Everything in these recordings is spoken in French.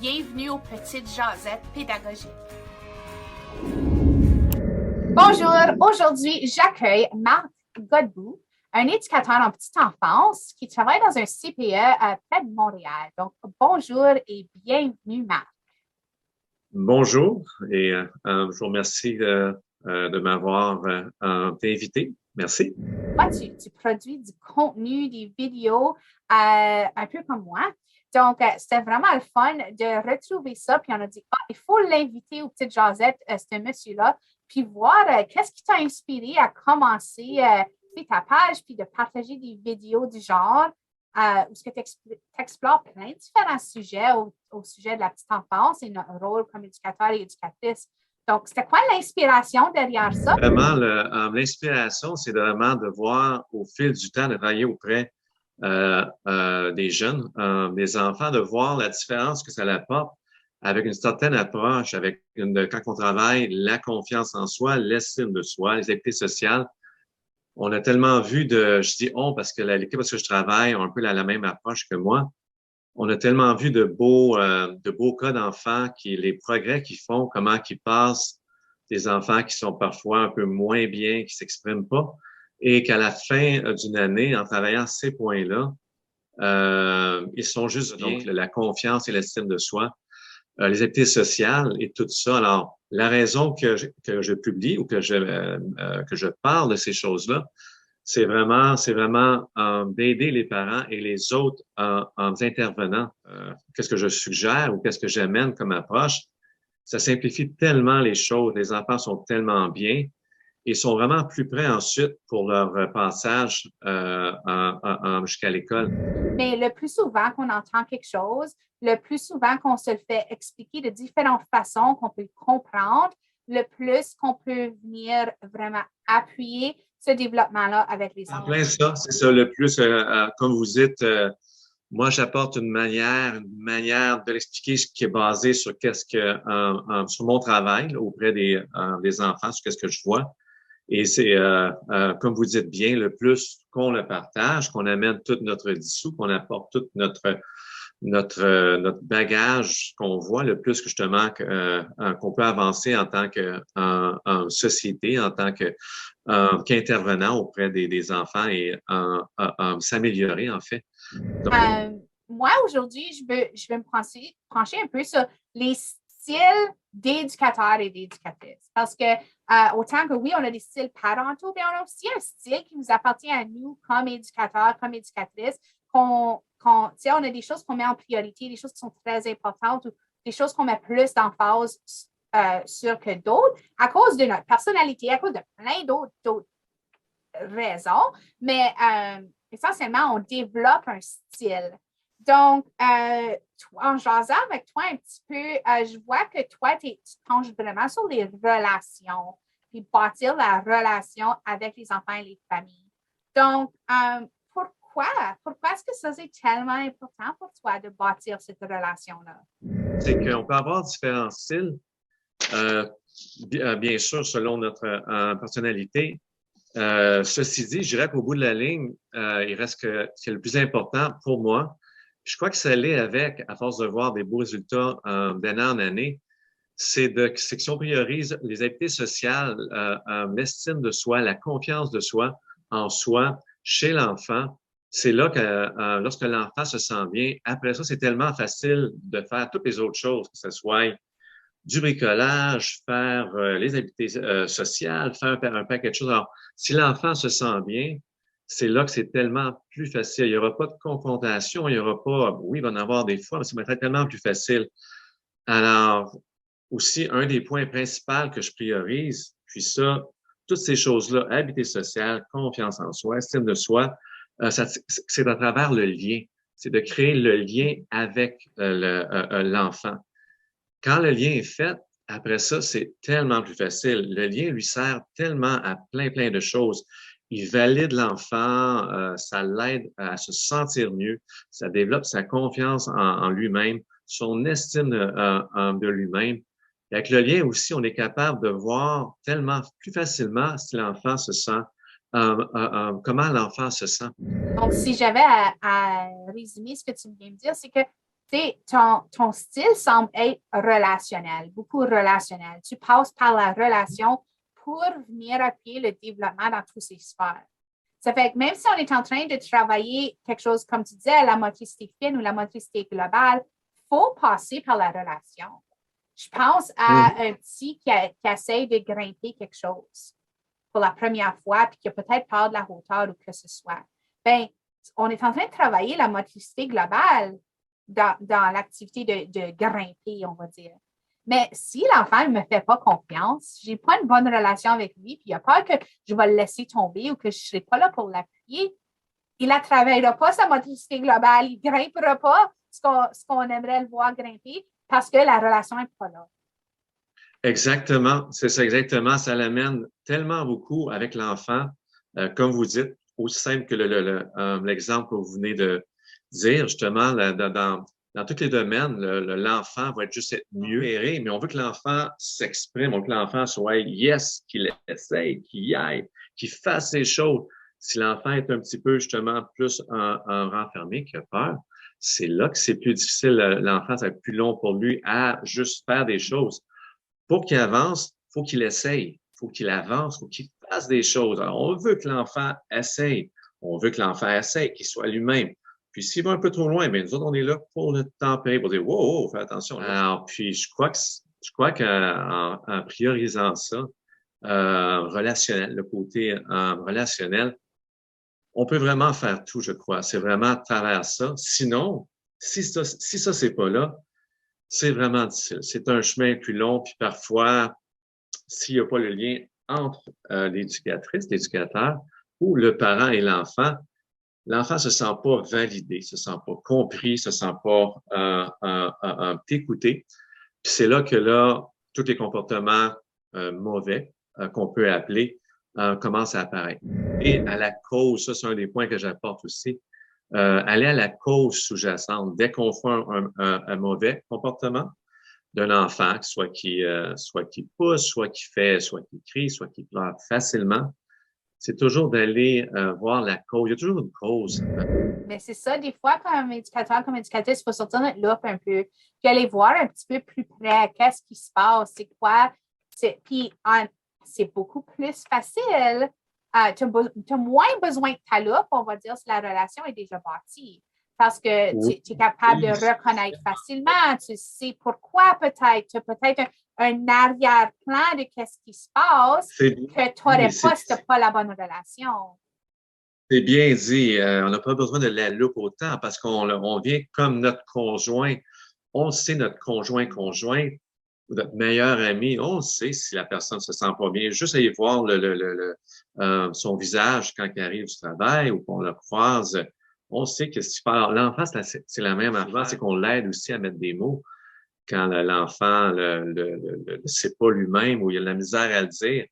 Bienvenue aux Petites Jasettes pédagogiques. Bonjour, aujourd'hui j'accueille Marc Godbout, un éducateur en petite enfance qui travaille dans un CPE près de Montréal. Donc, bonjour et bienvenue Marc. Bonjour et je vous remercie de m'avoir invité. Merci. Toi, tu produis du contenu, des vidéos, un peu comme moi. Donc, c'était vraiment le fun de retrouver ça. Puis on a dit, il faut l'inviter aux petites jasettes, ce monsieur-là, puis voir qu'est-ce qui t'a inspiré à commencer ta page, puis de partager des vidéos du genre, où tu explores plein de différents sujets au sujet de la petite enfance et notre rôle comme éducateur et éducatrice. Donc, c'était quoi l'inspiration derrière ça? Vraiment, l'inspiration, c'est vraiment de voir au fil du temps, de travailler auprès des jeunes, des enfants, de voir la différence que ça apporte avec une certaine approche, quand on travaille la confiance en soi, l'estime de soi, les activités sociales. On a tellement vu je dis on parce que l'équipe parce que je travaille ont un peu la même approche que moi. On a tellement vu de beaux cas d'enfants les progrès qu'ils font, comment qu'ils passent, des enfants qui sont parfois un peu moins bien, qui s'expriment pas, et qu'à la fin d'une année, en travaillant ces points-là, ils sont juste bien. Donc, la confiance et l'estime de soi, les activités sociales et tout ça. Alors, la raison que je publie ou que je parle de ces choses-là, c'est vraiment d'aider les parents et les autres en intervenant. Qu'est-ce que je suggère ou qu'est-ce que j'amène comme approche? Ça simplifie tellement les choses. Les enfants sont tellement bien et sont vraiment plus prêts ensuite pour leur passage jusqu'à l'école. Mais le plus souvent qu'on entend quelque chose, le plus souvent qu'on se le fait expliquer de différentes façons, qu'on peut le comprendre, le plus qu'on peut venir vraiment appuyer ce développement-là avec les En enfants. plein ça, c'est ça le plus, comme vous dites, moi j'apporte une manière de l'expliquer ce qui est basé sur sur mon travail là, auprès des enfants, sur qu'est-ce que je vois. Et c'est, comme vous dites bien, le plus qu'on le partage, qu'on amène toute notre dissous, qu'on apporte tout notre bagage qu'on voit, le plus que justement qu'on peut avancer en tant en société, en tant qu'intervenant auprès des enfants et s'améliorer en fait. Donc, Moi, aujourd'hui, je veux me pencher un peu sur les styles d'éducateurs et d'éducatrices. Parce que autant que oui, on a des styles parentaux, mais on a aussi un style qui nous appartient à nous comme éducateurs, comme éducatrices, on a des choses qu'on met en priorité, des choses qui sont très importantes ou des choses qu'on met plus d'emphase sur que d'autres à cause de notre personnalité, à cause de plein d'autres raisons. Mais essentiellement, on développe un style. Donc, en jasant avec toi un petit peu, je vois que toi, tu te penches vraiment sur les relations, puis bâtir la relation avec les enfants et les familles. Donc, pourquoi est-ce que ça c'est tellement important pour toi de bâtir cette relation-là? c'est qu'on peut avoir différents styles, euh, bien sûr, selon notre personnalité. Ceci dit, je dirais qu'au bout de la ligne, il reste que c'est le plus important pour moi. Je crois que ça l'est à force de voir des beaux résultats d'année en année, c'est que si on priorise les activités sociales, l'estime de soi, la confiance de soi en soi, chez l'enfant, c'est là que lorsque l'enfant se sent bien, après ça, c'est tellement facile de faire toutes les autres choses, que ce soit du bricolage, faire les activités sociales, faire un paquet de choses. Alors, si l'enfant se sent bien, c'est là que c'est tellement plus facile. Il n'y aura pas de confrontation, il n'y aura pas, oui, il va en avoir des fois, mais ça va être tellement plus facile. Alors, aussi, un des points principaux que je priorise, puis ça, toutes ces choses-là, habileté sociale, confiance en soi, estime de soi, c'est à travers le lien. C'est de créer le lien avec l'enfant. Quand le lien est fait, après ça, c'est tellement plus facile. Le lien lui sert tellement à plein de choses. Il valide l'enfant, ça l'aide à se sentir mieux, ça développe sa confiance en lui-même, son estime de lui-même. Avec le lien aussi, on est capable de voir tellement plus facilement si l'enfant se sent, comment l'enfant se sent. Donc, si j'avais à résumer ce que tu viens de dire, c'est que ton style semble être relationnel, beaucoup relationnel. Tu passes par la relation pour venir appuyer le développement dans toutes ces sphères. Ça fait que même si on est en train de travailler quelque chose, comme tu disais, la motricité fine ou la motricité globale, il faut passer par la relation. Je pense à un petit qui essaie de grimper quelque chose pour la première fois, puis qui a peut-être peur de la hauteur ou que ce soit. Bien, on est en train de travailler la motricité globale dans l'activité de grimper, on va dire. Mais si l'enfant ne me fait pas confiance, je n'ai pas une bonne relation avec lui, puis il a peur que je vais le laisser tomber ou que je ne serai pas là pour l'appuyer, il ne travaillera pas sa motricité globale, il ne grimpera pas ce qu'on aimerait le voir grimper parce que la relation n'est pas là. Exactement, c'est ça exactement. Ça l'amène tellement beaucoup avec l'enfant, comme vous dites, aussi simple que l'exemple que vous venez de dire, justement, dans tous les domaines, l'enfant va juste être mieux aéré, mais on veut que l'enfant s'exprime, on veut que l'enfant soit yes, qu'il essaye, qu'il y aille, qu'il fasse ses choses. Si l'enfant est un petit peu, justement, plus un renfermé, qui a peur, c'est là que c'est plus difficile. L'enfant, ça va être plus long pour lui à juste faire des choses. Pour qu'il avance, il faut qu'il essaye, il faut qu'il avance, il faut qu'il fasse des choses. Alors, on veut que l'enfant essaye, on veut que l'enfant essaye, qu'il soit lui-même. Puis s'il va un peu trop loin, bien, nous autres, on est là pour le tempérer, pour dire wow, wow, fais attention. Alors, puis je crois qu'en priorisant ça, relationnel, le côté relationnel, on peut vraiment faire tout, je crois. C'est vraiment à travers ça. Sinon, si ça c'est pas là, c'est vraiment difficile. C'est un chemin plus long, puis parfois, s'il n'y a pas le lien entre l'éducatrice, l'éducateur ou le parent et l'enfant se sent pas validé, se sent pas compris, se sent pas écouté. Puis c'est là que tous les comportements mauvais qu'on peut appeler commencent à apparaître. Et à la cause, ça c'est un des points que j'apporte aussi, aller à la cause sous-jacente. Dès qu'on fait un mauvais comportement d'un enfant, soit qui pousse, soit qui crie, soit qui pleure facilement, c'est toujours d'aller voir la cause. Il y a toujours une cause. Mais c'est ça, des fois, comme éducateur, comme éducatrice, il faut sortir notre loupe un peu, puis aller voir un petit peu plus près, qu'est-ce qui se passe, c'est quoi. Puis c'est beaucoup plus facile. Tu as moins besoin de ta loupe, on va dire, si la relation est déjà bâtie. Parce que tu es capable de reconnaître facilement, tu sais pourquoi peut-être, tu as peut-être un arrière-plan de qu'est-ce qui se passe que tu n'aurais pas si tu n'as pas la bonne relation. C'est bien dit. On n'a pas besoin de la loupe autant parce qu'on vient comme notre conjoint. On sait notre conjoint, ou notre meilleur ami. On sait si la personne se sent pas bien. Juste aller voir son visage quand il arrive du travail ou qu'on le croise. On sait que si l'enfant, c'est la même affaire, c'est qu'on l'aide aussi à mettre des mots quand l'enfant le sait pas lui-même ou il a de la misère à le dire.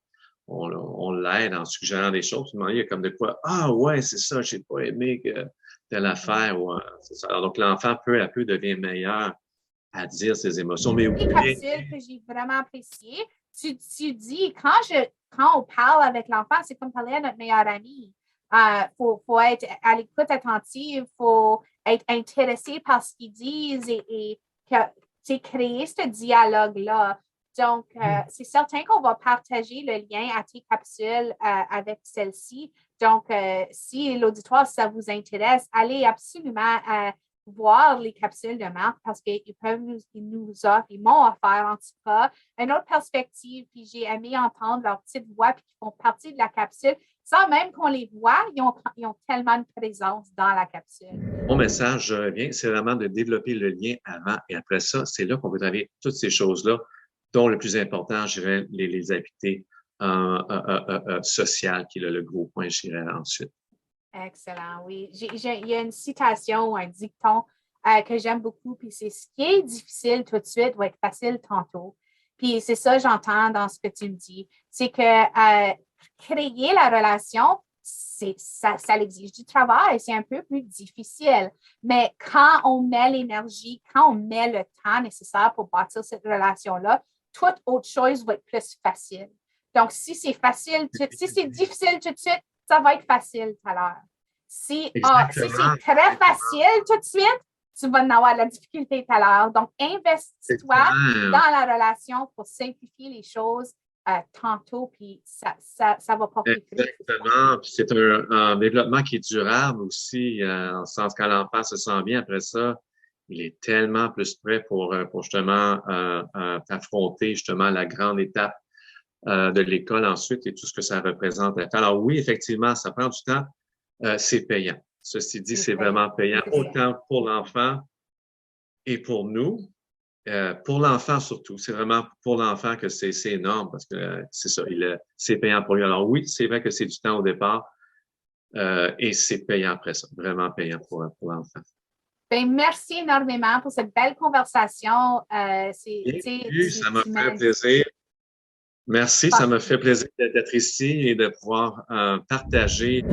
On l'aide en suggérant des choses. Il y a comme de quoi, ah ouais, c'est ça, j'ai pas aimé telle affaire. Ou, c'est ça. Alors, donc, l'enfant, peu à peu, devient meilleur à dire ses émotions. Mais oui, capsule que j'ai vraiment apprécié. Tu dis, quand on parle avec l'enfant, c'est comme parler à notre meilleur ami. Faut être à l'écoute attentive, il faut être intéressé par ce qu'ils disent et créer ce dialogue-là. Donc, c'est certain qu'on va partager le lien à tes capsules avec celle-ci. Donc, si l'auditoire, ça vous intéresse, allez absolument voir les capsules de Marc parce qu'ils m'ont offert en tout cas une autre perspective. Puis j'ai aimé entendre leur petite voix puis qui font partie de la capsule. Sans même qu'on les voit, ils ont tellement de présence dans la capsule. Mon message, je reviens, c'est vraiment de développer le lien avant et après ça. C'est là qu'on peut travailler toutes ces choses-là, dont le plus important, je dirais, les habiletés sociales, qui est le gros point, je dirais, ensuite. Excellent, oui. Il y a une citation ou un dicton que j'aime beaucoup, puis c'est ce qui est difficile tout de suite va être facile tantôt. Puis c'est ça, j'entends dans ce que tu me dis. C'est que créer la relation, ça exige du travail, c'est un peu plus difficile. Mais quand on met l'énergie, quand on met le temps nécessaire pour bâtir cette relation-là, toute autre chose va être plus facile. Donc, si c'est difficile tout de suite, ça va être facile tout à l'heure. Si c'est très facile tout de suite, tu vas en avoir de la difficulté tout à l'heure. Donc, investis-toi dans la relation pour simplifier les choses tantôt, puis ça va porter fruit. Exactement. Puis c'est un développement qui est durable aussi, en le sens quand l'enfant se sent bien après ça, il est tellement plus prêt pour justement affronter justement la grande étape de l'école ensuite et tout ce que ça représente. Alors oui, effectivement, ça prend du temps. C'est payant. Ceci dit, c'est vraiment payant, autant pour l'enfant et pour nous. Pour l'enfant surtout, c'est vraiment pour l'enfant que c'est énorme parce que c'est ça, c'est payant pour lui. Alors oui, c'est vrai que c'est du temps au départ et c'est payant après ça, vraiment payant pour l'enfant. Ben, merci énormément pour cette belle conversation. Ça m'a fait plaisir. Merci, ça m'a fait plaisir d'être ici et de pouvoir partager.